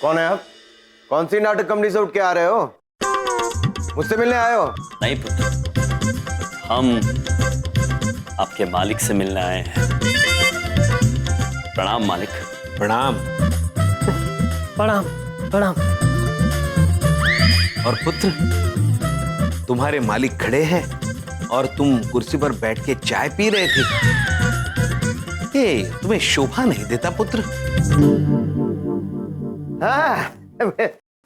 कौन है आप? कौन सी नाटक कंपनी से उठ के आ रहे हो? मुझसे मिलने आए हो? नहीं पुत्र, हम आपके मालिक से मिलने आए हैं। प्रणाम मालिक। प्रणाम। प्रणाम प्रणाम। और पुत्र, तुम्हारे मालिक खड़े हैं और तुम कुर्सी पर बैठ के चाय पी रहे थे। ये तुम्हें शोभा नहीं देता पुत्र। हाँ,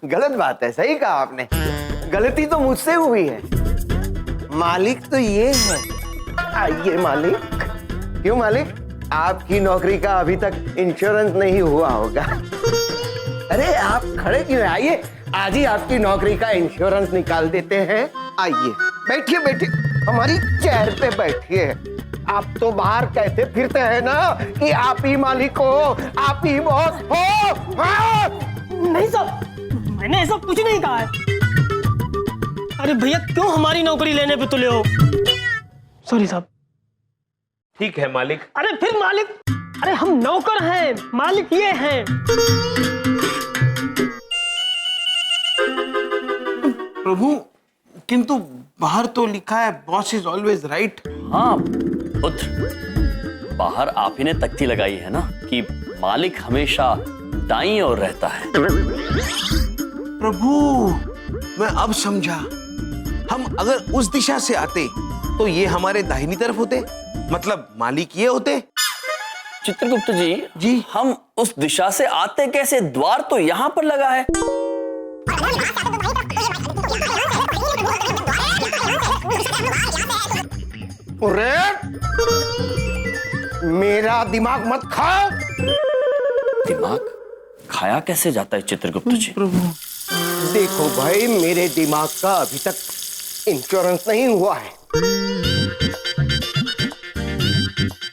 गलत बात है, सही कहा आपने। गलती तो मुझसे हुई है। मालिक तो ये है। आइए मालिक। क्यों मालिक, आपकी नौकरी का अभी तक इंश्योरेंस नहीं हुआ होगा? अरे आप खड़े क्यों हैं? आइए, आज ही आपकी नौकरी का इंश्योरेंस निकाल देते हैं। आइए बैठिए बैठिए, हमारी चेयर पे बैठिए। आप तो बाहर कहते फिरते हैं ना कि आप ही मालिक हो, आप ही बॉस हो। हाँ? नहीं साहब, मैंने ऐसा कुछ नहीं कहा है। अरे भैया, क्यों हमारी नौकरी लेने पे तुले हो? सॉरी साहब। ठीक है मालिक। अरे फिर मालिक, अरे हम नौकर हैं, मालिक ये हैं। प्रभु, किंतु बाहर तो लिखा है बॉस इज ऑलवेज राइट। हाँ पुत्र, बाहर आप ही ने तख्ती लगाई है ना कि मालिक हमेशा दाईं ओर रहता है। प्रभु, मैं अब समझा। हम अगर उस दिशा से आते तो ये हमारे दाहिनी तरफ होते, मतलब मालिक ये होते। चित्रगुप्त जी, जी हम उस दिशा से आते कैसे? द्वार तो यहाँ पर लगा है। अरे मेरा दिमाग मत खाओ। दिमाग खाया कैसे जाता है चित्रगुप्त जी? प्रभु, देखो भाई, मेरे दिमाग का अभी तक इंश्योरेंस नहीं हुआ है।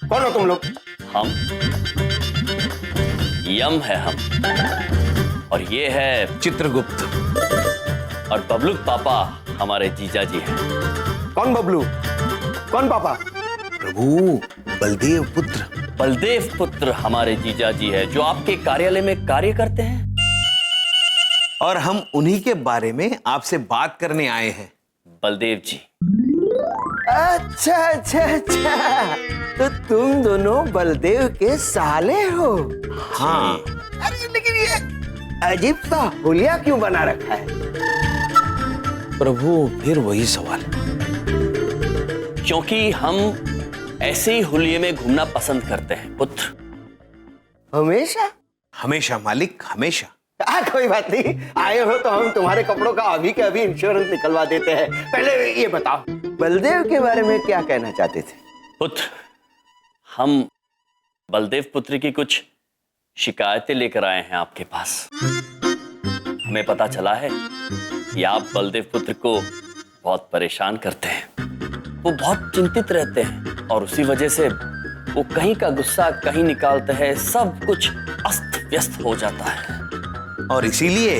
कौन हो तुम लोग? हम यम है हम, और ये है चित्रगुप्त। और बबलू पापा हमारे जीजा जी हैं। कौन बबलू? कौन पापा? प्रभु, बलदेव पुत्र। बलदेव पुत्र हमारे जीजा जी है, जो आपके कार्यालय में कार्य करते हैं। और हम उन्हीं के बारे में आपसे बात करने आए हैं। बलदेव जी। अच्छा अच्छा अच्छा, तो तुम दोनों बलदेव के साले हो? हाँ। अरे लेकिन ये अजीब सा हुलिया क्यों बना रखा है? प्रभु, फिर वही सवाल। क्योंकि हम ऐसे ही हुलिये में घूमना पसंद करते हैं पुत्र। हमेशा? हमेशा मालिक, हमेशा। कोई बात नहीं, आए हो तो हम तुम्हारे कपड़ों का अभी के अभी इंश्योरेंस निकलवा देते हैं। पहले ये बताओ, बलदेव के बारे में क्या कहना चाहते थे? पुत्र, हम बलदेव पुत्र की कुछ शिकायतें लेकर आए हैं आपके पास। हमें पता चला है कि आप बलदेव पुत्र को बहुत परेशान करते हैं। वो बहुत चिंतित रहते हैं और उसी वजह से वो कहीं का गुस्सा कहीं निकालते हैं। सब कुछ अस्त व्यस्त हो जाता है। और इसीलिए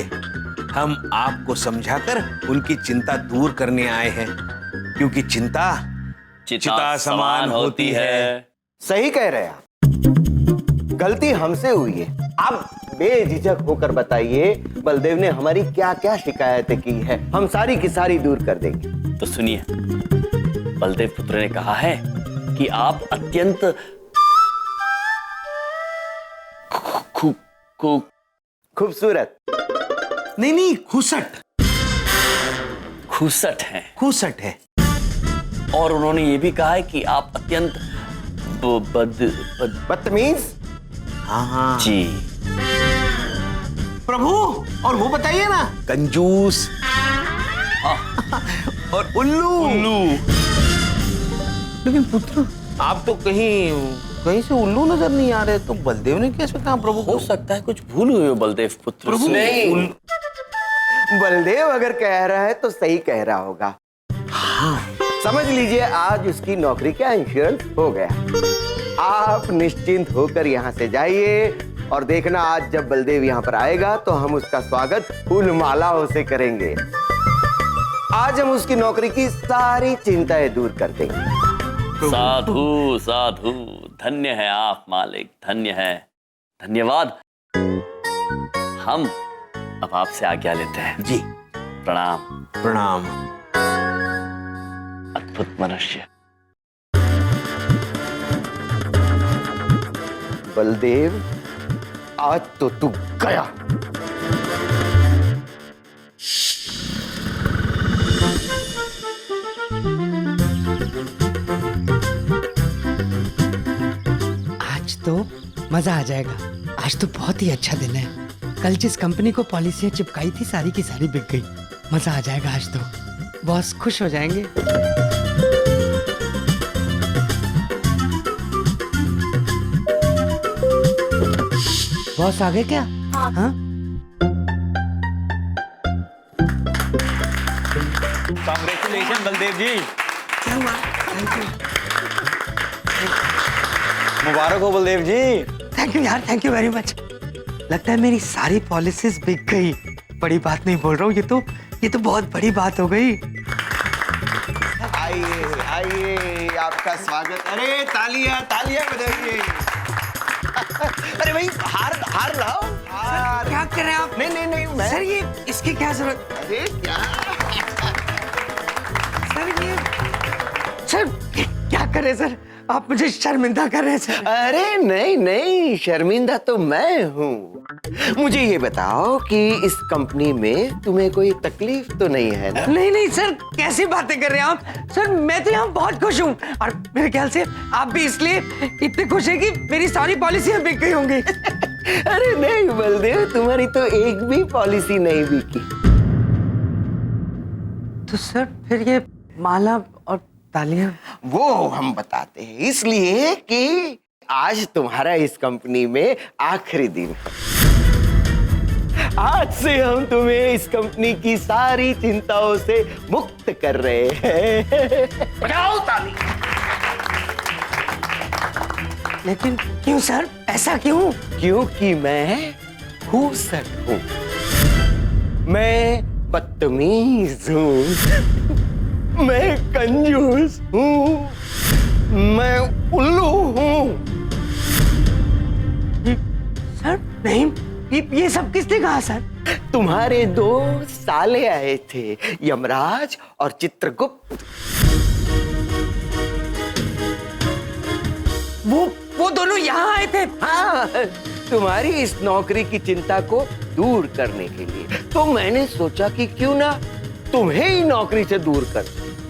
हम आपको समझाकर उनकी चिंता दूर करने आए हैं, क्योंकि चिंता चिता समान होती है। सही कह रहे हैं आप। गलती हमसे हुई है। आप बेझिझक होकर बताइए, बलदेव ने हमारी क्या क्या शिकायतें की है, हम सारी की सारी दूर कर देंगे। तो सुनिए, बलदेव पुत्र ने कहा है कि आप अत्यंत खूबसूरत नहीं, खुसट। खुसट हैं। खुसट है। और उन्होंने ये भी कहा है कि आप अत्यंत बदतमीज। हाँ जी। प्रभु, और वो बताइए ना, कंजूस। और उल्लू। लेकिन पुत्र, आप तो कहीं से उल्लू नजर नहीं आ रहे, तो बलदेव ने कैसे कहा प्रभु? हो सकता है कुछ भूल हुई हो बलदेव पुत्र प्रभु, से। नहीं, बलदेव अगर कह रहा है तो सही कह रहा होगा। हाँ। समझ लीजिए, आज उसकी नौकरी का इंश्योरेंस हो गया। आप निश्चिंत होकर यहाँ से जाइए और देखना, आज जब बलदेव यहाँ पर आएगा तो हम उसका स्वागत फूल मालाओं से करेंगे। आज हम उसकी नौकरी की सारी चिंताएं दूर कर देंगे। साधु साधु, धन्य है आप मालिक, धन्य है। धन्यवाद। हम अब आपसे आज्ञा लेते हैं। जी प्रणाम। प्रणाम। अद्भुत मनुष्य। बलदेव, आज तो तू गया। आज तो मजा आ जाएगा। आज तो बहुत ही अच्छा दिन है। कल जिस कंपनी को पॉलिसियां चिपकाई थी सारी की सारी बिक गई। मजा आ जाएगा आज तो। बॉस खुश हो जाएंगे। बॉस आ गए क्या? हाँ। कांग्रेचुलेशन बलदेव जी। क्या हुआ? Thank you. मुबारक हो बलदेव जी। थैंक यू यार, थैंक यू वेरी मच। लगता है मेरी सारी पॉलिसीज बिक गई। बड़ी बात नहीं बोल रहा हूँ, ये तो बहुत बड़ी बात हो गई। आइए आइए, आपका स्वागत। अरे तालियां तालियां बजाइए। अरे भाई, हार लाओ। हार। क्या कर रहे हैं आप? नहीं मैं। सर ये इसकी क्या जरूरत? अरे क्या? सर क्या कर रहे हैं सर? आप मुझे शर्मिंदा कर रहे हैं सर। अरे नहीं, शर्मिंदा तो मैं हूँ। मुझे ये बताओ कि इस कंपनी में तुम्हें कोई तकलीफ तो नहीं है ना? नहीं सर, कैसी बातें कर रहे हैं आप? सर मैं तो यहाँ बहुत खुश हूँ और मेरे ख्याल से आप भी इसलिए इतने खुश हैं कि मेरी सारी पॉलिसियां बिक गई होंगी। अरे नहीं बलदेव, तुम्हारी तो एक भी पॉलिसी नहीं बिकी। तो सर फिर ये माला और तालियां? वो हम बताते हैं इसलिए कि आज तुम्हारा इस कंपनी में आखिरी दिन है। आज से हम तुम्हें इस कंपनी की सारी चिंताओं से मुक्त कर रहे हैं। बजाओ ताली। लेकिन क्यों सर, ऐसा क्यों? क्योंकि मैं खूसट हूँ, मैं बदतमीज हूँ, मैं कंजूस हूँ, मैं उल्लू हूँ। सर नहीं, ये सब किसने कहा सर? तुम्हारे दो साले आए थे, यमराज और चित्रगुप्त। वो दोनों यहाँ आए थे? हाँ, तुम्हारी इस नौकरी की चिंता को दूर करने के लिए। तो मैंने सोचा कि क्यों ना तुम्हें ही नौकरी से दूर कर।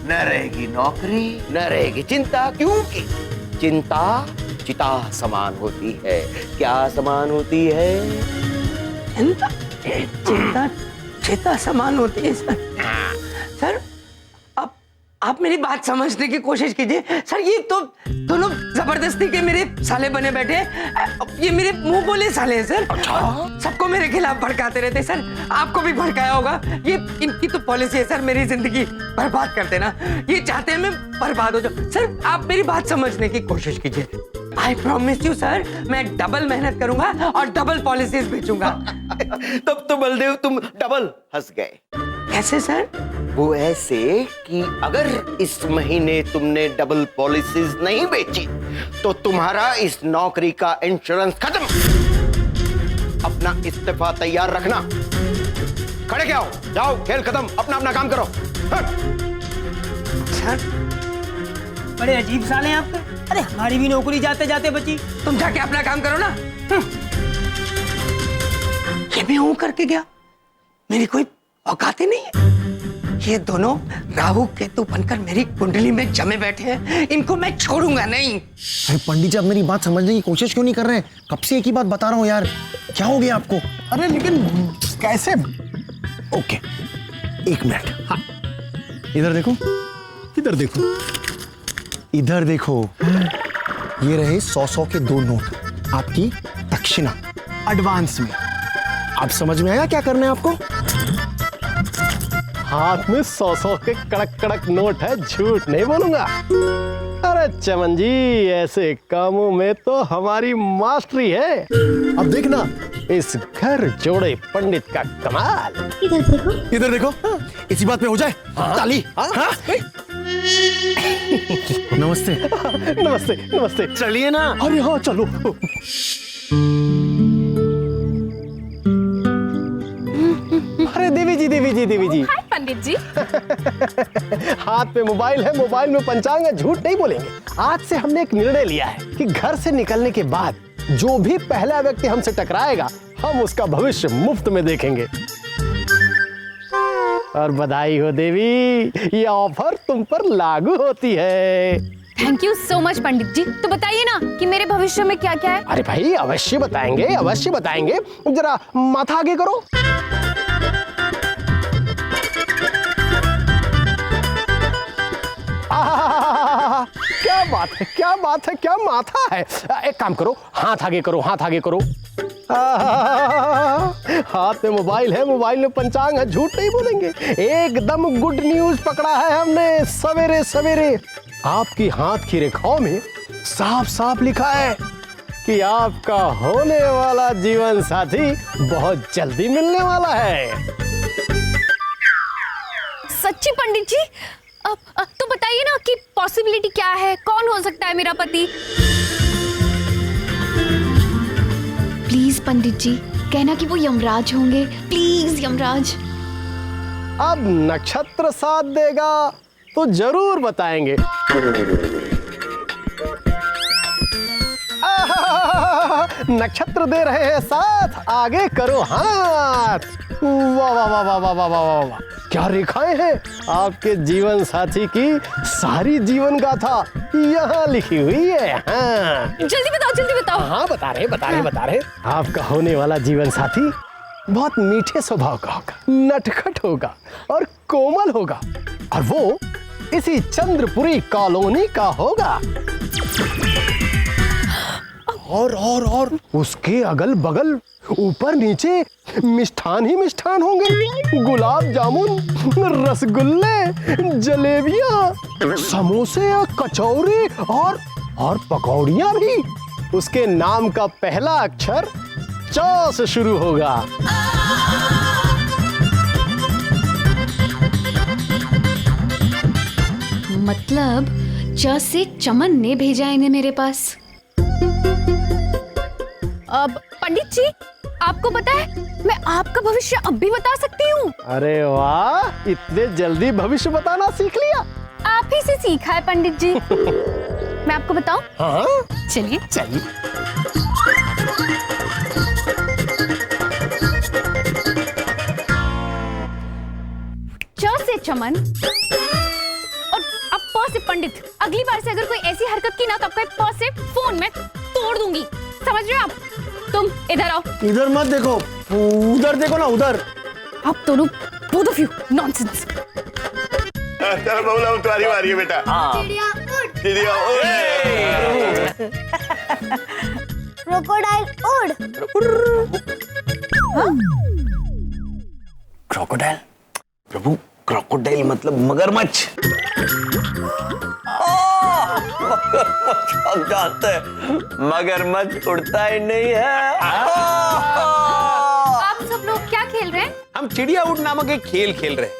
न रहेगी नौकरी, न रहेगी चिंता, क्योंकि चिंता चिता समान होती है। क्या समान होती है? चिंता चिता समान होती है सर। सर आप मेरी बात समझने की कोशिश कीजिए सर। ये तो दोनों जबरदस्ती के मेरे साले बने बैठे हैं। ये मेरे मुंह बोले साले हैं सर। सबको मेरे खिलाफ भड़काते रहते हैं सर। आपको भी भड़काया होगा। ये इनकी तो पॉलिसी है सर, मेरी जिंदगी बर्बाद कर देना। ये चाहते हैं मैं बर्बाद हो जाऊं। सर आप मेरी बात समझने की कोशिश कीजिए। आई प्रॉमिस यू सर, मैं डबल मेहनत करूंगा और डबल पॉलिसीज बेचूंगा। तब तो बलदेव तुम डबल हंस गए। कैसे सर? वो ऐसे कि अगर इस महीने तुमने डबल पॉलिसीज नहीं बेची तो तुम्हारा इस नौकरी का इंश्योरेंस खत्म। अपना इस्तीफा तैयार रखना। खड़े क्या हो? जाओ, खेल खत्म, अपना अपना काम करो। सर बड़े अजीब साले हैं आपके। अरे हमारी भी नौकरी जाते जाते बची। तुम जाके अपना काम करो ना। ये भी हूं करके गया। मेरी कोई औकात ही नहीं है। ये दोनों राहु केतु बनकर मेरी कुंडली में जमे बैठे हैं। इनको मैं छोड़ूंगा नहीं। अरे पंडित जी, आप मेरी बात समझने की कोशिश क्यों नहीं कर रहे? कब से एक ही बात बता रहा हूँ यार। क्या हो गया आपको? अरे लेकिन कैसे? ओके, एक मिनट। हाँ, इधर देखो, इधर देखो, इधर देखो। ये रहे 100-100 के 2 नोट, आपकी दक्षिणा एडवांस में। आप समझ में आया क्या करना है आपको? हाथ में 100-100 के कड़क कड़क नोट है, झूठ नहीं बोलूंगा। अरे चमन जी, ऐसे कामों में तो हमारी मास्टरी है। अब देखना, इस घर जोड़े पंडित का कमाल। इधर देखो। हाँ, इसी बात पे हो जाए। ताली। हाँ? नमस्ते। नमस्ते नमस्ते। चलिए ना। अरे हाँ चलो। जी देवी जी। हाय पंडित जी। हाथ पे मोबाइल है, मोबाइल में पंचांग है, झूठ नहीं बोलेंगे। आज से हमने एक निर्णय लिया है कि घर से निकलने के बाद जो भी पहला व्यक्ति हमसे टकराएगा हम उसका भविष्य मुफ्त में देखेंगे। और बधाई हो देवी, ये ऑफर तुम पर लागू होती है। थैंक यू सो मच पंडित जी। तो बताइए ना कि मेरे भविष्य में क्या क्या है। अरे भाई अवश्य बताएंगे, अवश्य बताएंगे। जरा माथा आगे करो। क्या बात है, क्या बात है, क्या माथा है। एक काम करो, हाथ आगे करो, हाथ आगे करो। हाथ में मोबाइल है, मोबाइल में पंचांग है, झूठ नहीं बोलेंगे। एकदम गुड न्यूज पकड़ा है हमने सवेरे सवेरे। आपकी हाथ की रेखाओं में साफ साफ लिखा है कि आपका होने वाला जीवन साथी बहुत जल्दी मिलने वाला है। सच्ची पंडित जी? अब तो बताइए ना कि पॉसिबिलिटी क्या है, कौन हो सकता है मेरा पति? प्लीज पंडित जी, कहना कि वो यमराज होंगे, प्लीज यमराज। अब नक्षत्र साथ देगा तो जरूर बताएंगे। नक्षत्र दे रहे हैं साथ, आगे करो हाथ। वाह वाह वाह वाह वाह वाह वाह वाह, क्या रेखाएं हैं। आपके जीवन साथी की सारी जीवन गाथा यहाँ लिखी हुई है। हाँ जल्दी बताओ, जल्दी बताओ। हाँ बता रहे। आपका होने वाला जीवन साथी बहुत मीठे स्वभाव का होगा, नटखट होगा और कोमल होगा, और वो इसी चंद्रपुरी कॉलोनी का होगा। और उसके अगल बगल ऊपर नीचे मिष्ठान ही मिष्ठान होंगे। गुलाब जामुन, रसगुल्ले, जलेबियां, समोसे, कचौरी और पकौड़ियां भी। उसके नाम का पहला अक्षर च से शुरू होगा। मतलब च से चमन ने भेजा इन्हें मेरे पास। अब पंडित जी, आपको पता है मैं आपका भविष्य अब भी बता सकती हूँ। अरे वाह, इतने जल्दी भविष्य बताना सीख लिया। आप ही से सीखा है पंडित जी। मैं आपको बताऊं? हाँ चलिए। च से चमन और अब प से पंडित। अगली बार से अगर कोई ऐसी हरकत की ना तो आपका प से फोन में तोड़ दूंगी, समझ रहे हो आप? तुम इधर आओ। इधर मत देखो, उधर देखो ना, उधर। आप दोनों both of you nonsense। चलो बबूला, तुम्हारी बारी है बेटा। चिड़िया उड़। क्रोकोडाइल उड़। क्रोकोडाइल? प्रभु, क्रोकोडाइल मतलब मगरमच्छ। अब जानते हैं, मगरमच्छ उड़ता ही नहीं है। आप सब लोग क्या खेल रहे हैं? हम चिड़िया उड़ नामक एक खेल खेल रहे हैं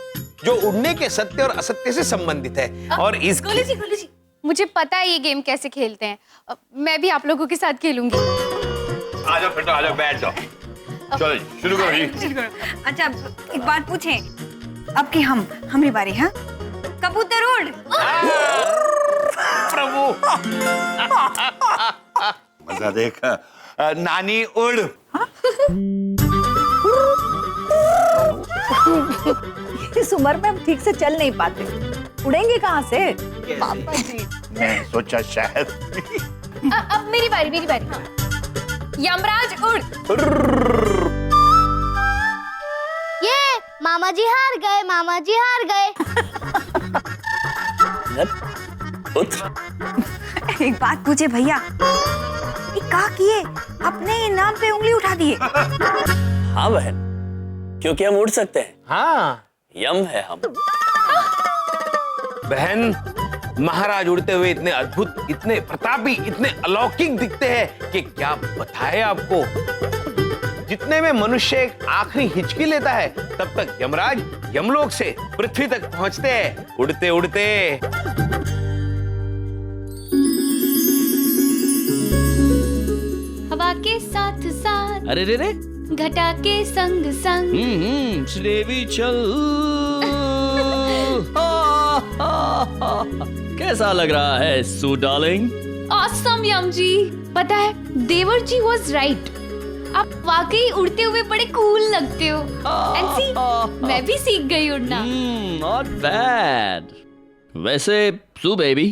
जो उड़ने के सत्य और असत्य से संबंधित है। और इस गोलू जी, मुझे पता है ये गेम कैसे खेलते हैं। मैं भी आप लोगों के साथ खेलूंगी। आ जाओ बेटा, आ जाओ, बैठ जाओ। चलो शुरू करो जी। अच्छा, एक बात पूछें, अब की हमारी बारी। हाँ, कबूतर उड़। प्रभु मजा देख। नानी उड़। इस उम्र में हम ठीक से चल नहीं पाते, उड़ेंगे कहाँ से? पापा जी, मैं सोचा शायद। अब मेरी बारी। यमराज उड़। ये मामा जी हार गए। पुत्र, एक बात पूछे भैया, ये क्या किए? अपने ही नाम पे उंगली उठा दिए। हाँ बहन, क्योंकि हम उड़ सकते हैं। हाँ, यम है हम। बहन, महाराज उड़ते हुए इतने अद्भुत, इतने प्रतापी, इतने अलौकिक दिखते हैं कि क्या बताए आपको। जितने में मनुष्य एक आखिरी हिचकी लेता है, तब तक यमराज यमलोक से पृथ्वी तक पहुंचते हैं, उड़ते उड़ते। हवा के साथ साथ। अरे रे रे, घटा के संग संग। श्रीदेवी चल। कैसा लग रहा है सू डार्लिंग? ऑसम यम जी। पता है देवर जी वाज राइट, आप वाकई उड़ते हुए बड़े कूल लगते हो। एंड सी मैं भी सीख गई उड़ना। Not bad. वैसे सू बेबी,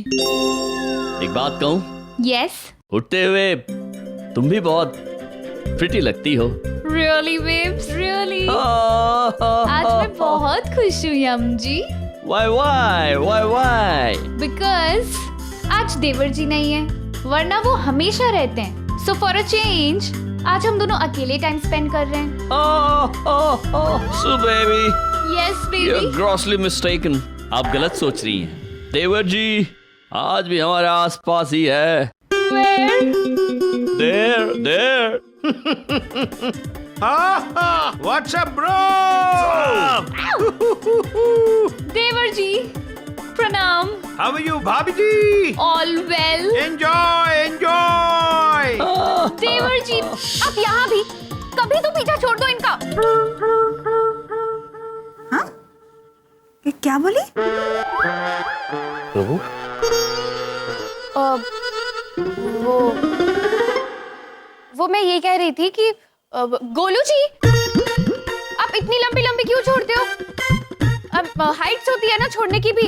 एक बात कहूँ? यस। उड़ते हुए तुम भी बहुत प्रिटी लगती हो। Really babes, really. आज मैं बहुत खुश हूँ यम जी। Why? बिकॉज आज देवर जी नहीं है, वरना वो हमेशा रहते हैं। सो फॉर अ चेंज आज हम दोनों अकेले टाइम स्पेंड कर रहे हैं। सू baby, yes you're baby. grossly mistaken. आप गलत सोच रही हैं। देवर जी आज भी हमारे आसपास ही है। There. What's up, bro? देवर जी प्रणाम। How are you, bhabhi ji? All well. Enjoy. देवर जी आप यहाँ भी, कभी तो पीछा छोड़ दो इनका। हाँ क्या बोली? प्रभु वो मैं ये कह रही थी कि गोलू जी आप इतनी लंबी लंबी क्यों छोड़ते हो? अब हाइट्स होती है ना छोड़ने की भी।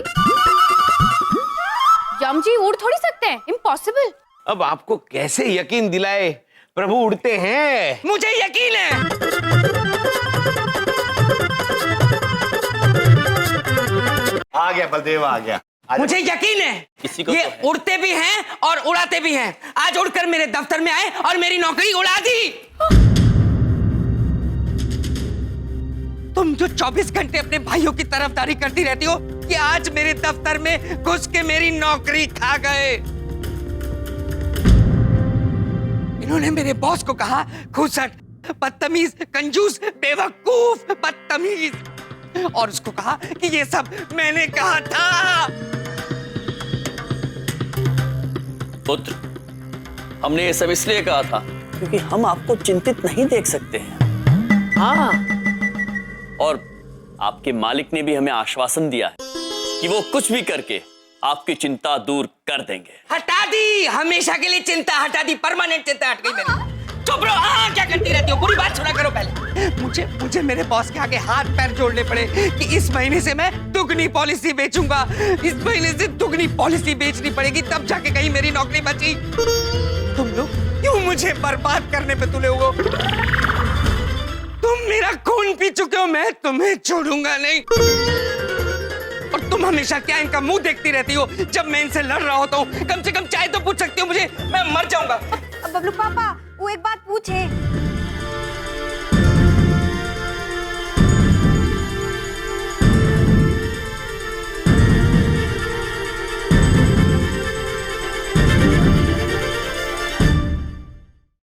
यम जी उड़ थोड़ी सकते हैं, इम्पॉसिबल। अब आपको कैसे यकीन दिलाए? प्रभु उड़ते हैं। मुझे यकीन है। आ गया बलदेव, आ गया। मुझे यकीन है किसी को ये तो है। उड़ते भी हैं और उड़ाते भी हैं। आज उड़कर मेरे दफ्तर में आए और मेरी नौकरी उड़ा दी। तुम जो 24 घंटे अपने भाइयों की तरफदारी करती रहती हो, कि आज मेरे दफ्तर में घुस के मेरी नौकरी खा गए। इन्होंने मेरे बॉस को कहा खुसट, बदतमीज, कंजूस, बेवकूफ, बदतमीज, और उसको कहा कि ये सब मैंने कहा था। पुत्र, हमने ये सब इसलिए कहा था क्योंकि हम आपको चिंतित नहीं देख सकते हैं। हाँ, और आपके मालिक ने भी हमें आश्वासन दिया है कि वो कुछ भी करके आपकी चिंता दूर कर देंगे। हटा दी, हमेशा के लिए चिंता हटा दी, परमानेंट चिंता हट गई मेरी। चुप रहो। हाँ, क्या करती रहती हो? पूरी बात सुना करो पहले। मुझे मेरे बॉस के आगे हाथ पैर जोड़ने पड़े कि इस महीने से मैं दुगनी पॉलिसी बेचूंगा, इस महीने से दुगनी पॉलिसी बेचनी पड़ेगी, तब जाके कहीं मेरी नौकरी बची। तुम लोग क्यों मुझे बर्बाद करने पे तुले हो? तुम मेरा खून पी चुके हो, मैं तुम्हें छोड़ूंगा नहीं। और तुम हमेशा क्या इनका मुंह देखती रहती हो? जब मैं इनसे लड़ रहा होता हूँ, कम से कम चाय तो पूछ सकती हो मुझे, मैं मर जाऊंगा। बबलू पापा वो एक बात पूछे।